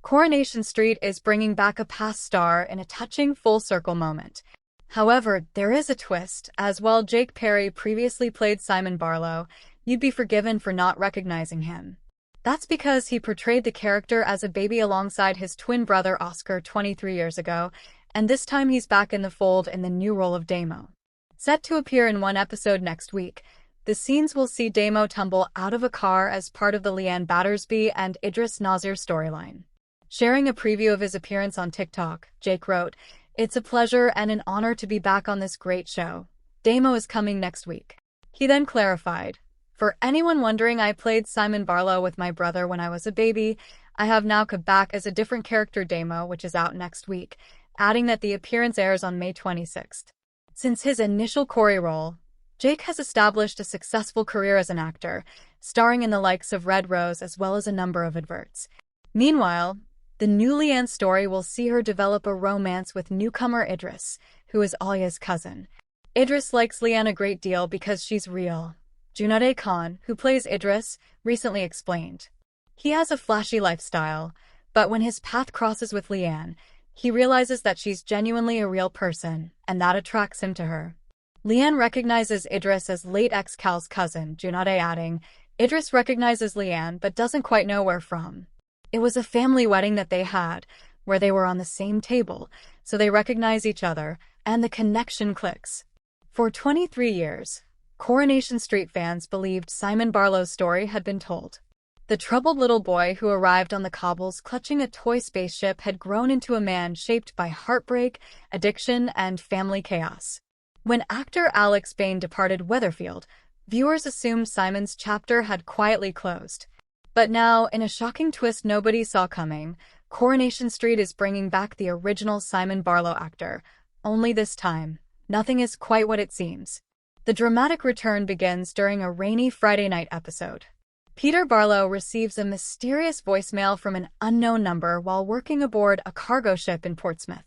Coronation Street is bringing back a past star in a touching full-circle moment. However, there is a twist, as while Jake Perry previously played Simon Barlow, you'd be forgiven for not recognizing him. That's because he portrayed the character as a baby alongside his twin brother Oscar 23 years ago, and this time he's back in the fold in the new role of Damo. Set to appear in one episode next week, the scenes will see Damo tumble out of a car as part of the Leanne Battersby and Idris Nasir storyline. Sharing a preview of his appearance on TikTok, Jake wrote, "It's a pleasure and an honor to be back on this great show. Damo is coming next week." He then clarified, "For anyone wondering, I played Simon Barlow with my brother when I was a baby. I have now come back as a different character, Damo, which is out next week," adding that the appearance airs on May 26th. Since his initial Corey role, Jake has established a successful career as an actor, starring in the likes of Red Rose as well as a number of adverts. Meanwhile, the new Leanne story will see her develop a romance with newcomer Idris, who is Alia's cousin. Idris likes Leanne a great deal because she's real. Junaid Khan, who plays Idris, recently explained. He has a flashy lifestyle, but when his path crosses with Leanne, he realizes that she's genuinely a real person, and that attracts him to her. Leanne recognizes Idris as late ex-Cal's cousin, Junaid adding, "Idris recognizes Leanne but doesn't quite know where from. It was a family wedding that they had, where they were on the same table, so they recognize each other, and the connection clicks." For 23 years, Coronation Street fans believed Simon Barlow's story had been told. The troubled little boy who arrived on the cobbles clutching a toy spaceship had grown into a man shaped by heartbreak, addiction, and family chaos. When actor Alex Bain departed Weatherfield, viewers assumed Simon's chapter had quietly closed. But now, in a shocking twist nobody saw coming, Coronation Street is bringing back the original Simon Barlow actor. Only this time, nothing is quite what it seems. The dramatic return begins during a rainy Friday night episode. Peter Barlow receives a mysterious voicemail from an unknown number while working aboard a cargo ship in Portsmouth.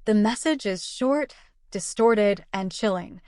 The message is short, distorted, and chilling.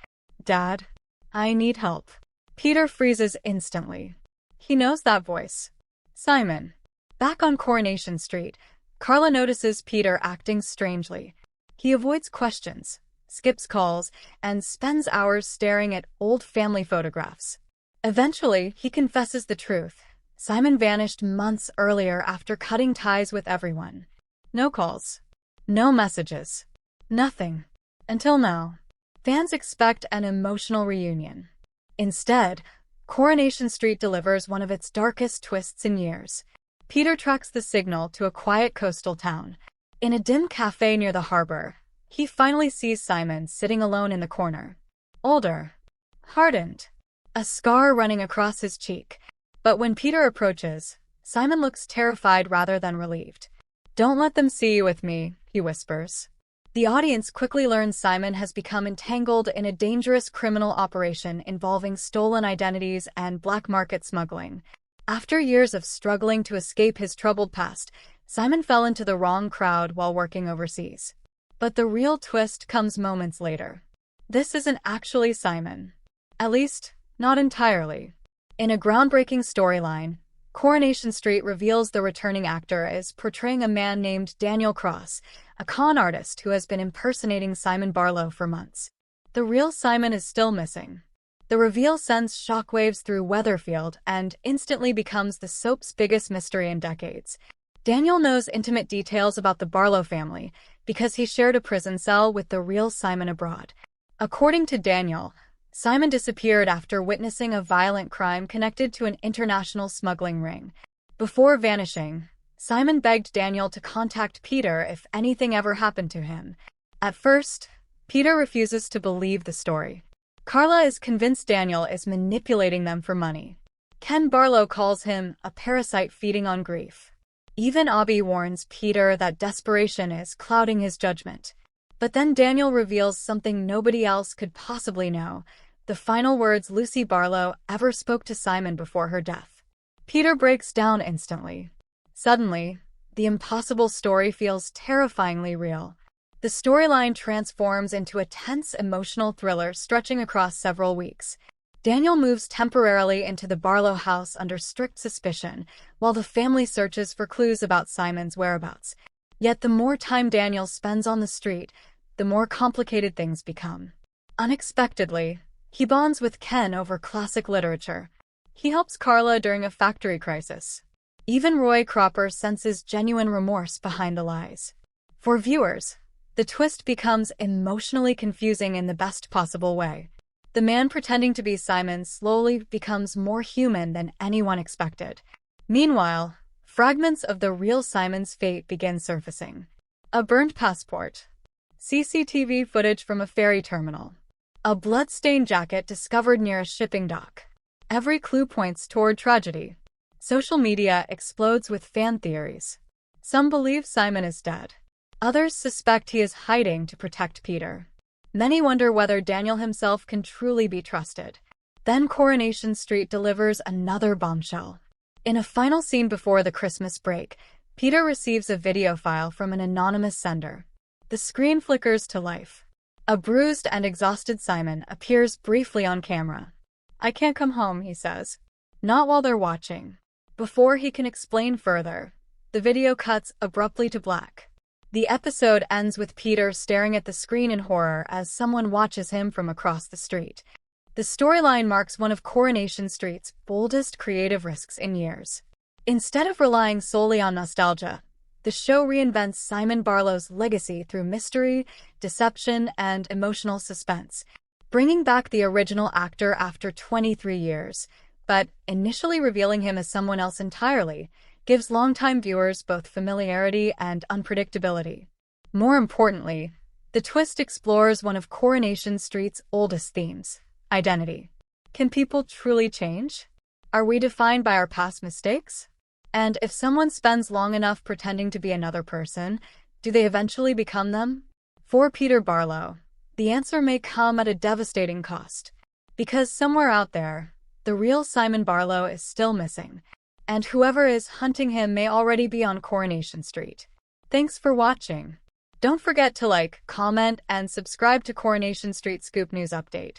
"Dad, I need help." Peter freezes instantly. He knows that voice. Simon. Back on Coronation Street, Carla notices Peter acting strangely. He avoids questions, skips calls, and spends hours staring at old family photographs. Eventually, he confesses the truth. Simon vanished months earlier after cutting ties with everyone. No calls. No messages. Nothing. Until now. Fans expect an emotional reunion. Instead, Coronation Street delivers one of its darkest twists in years. Peter tracks the signal to a quiet coastal town. In a dim cafe near the harbor, he finally sees Simon sitting alone in the corner. Older. Hardened. A scar running across his cheek. But when Peter approaches, Simon looks terrified rather than relieved. "Don't let them see you with me," he whispers. The audience quickly learns Simon has become entangled in a dangerous criminal operation involving stolen identities and black market smuggling. After years of struggling to escape his troubled past, Simon fell into the wrong crowd while working overseas. But the real twist comes moments later. This isn't actually Simon. At least, not entirely. In a groundbreaking storyline, Coronation Street reveals the returning actor is portraying a man named Daniel Cross, a con artist who has been impersonating Simon Barlow for months. The real Simon is still missing. The reveal sends shockwaves through Weatherfield and instantly becomes the soap's biggest mystery in decades. Daniel knows intimate details about the Barlow family because he shared a prison cell with the real Simon abroad. According to Daniel, Simon disappeared after witnessing a violent crime connected to an international smuggling ring. Before vanishing, Simon begged Daniel to contact Peter if anything ever happened to him. At first, Peter refuses to believe the story. Carla is convinced Daniel is manipulating them for money. Ken Barlow calls him a parasite feeding on grief. Even Abby warns Peter that desperation is clouding his judgment. But then Daniel reveals something nobody else could possibly know, the final words Lucy Barlow ever spoke to Simon before her death. Peter breaks down instantly. Suddenly, the impossible story feels terrifyingly real. The storyline transforms into a tense emotional thriller stretching across several weeks. Daniel moves temporarily into the Barlow house under strict suspicion, while the family searches for clues about Simon's whereabouts. Yet the more time Daniel spends on the street, the more complicated things become. Unexpectedly, he bonds with Ken over classic literature. He helps Carla during a factory crisis. Even Roy Cropper senses genuine remorse behind the lies. For viewers, the twist becomes emotionally confusing in the best possible way. The man pretending to be Simon slowly becomes more human than anyone expected. Meanwhile, fragments of the real Simon's fate begin surfacing. A burned passport, CCTV footage from a ferry terminal, a blood-stained jacket discovered near a shipping dock. Every clue points toward tragedy. Social media explodes with fan theories. Some believe Simon is dead. Others suspect he is hiding to protect Peter. Many wonder whether Daniel himself can truly be trusted. Then Coronation Street delivers another bombshell. In a final scene before the Christmas break, Peter receives a video file from an anonymous sender. The screen flickers to life. A bruised and exhausted Simon appears briefly on camera. "I can't come home," he says. Not while they're watching. Before he can explain further, the video cuts abruptly to black. The episode ends with Peter staring at the screen in horror as someone watches him from across the street. The storyline marks one of Coronation Street's boldest creative risks in years. Instead of relying solely on nostalgia, the show reinvents Simon Barlow's legacy through mystery, deception, and emotional suspense, bringing back the original actor after 23 years, but initially revealing him as someone else entirely, gives longtime viewers both familiarity and unpredictability. More importantly, the twist explores one of Coronation Street's oldest themes: identity. Can people truly change? Are we defined by our past mistakes? And if someone spends long enough pretending to be another person, do they eventually become them? For Peter Barlow, the answer may come at a devastating cost. Because somewhere out there, the real Simon Barlow is still missing, and whoever is hunting him may already be on Coronation Street. Thanks for watching. Don't forget to like, comment, and subscribe to Coronation Street Scoop News Update.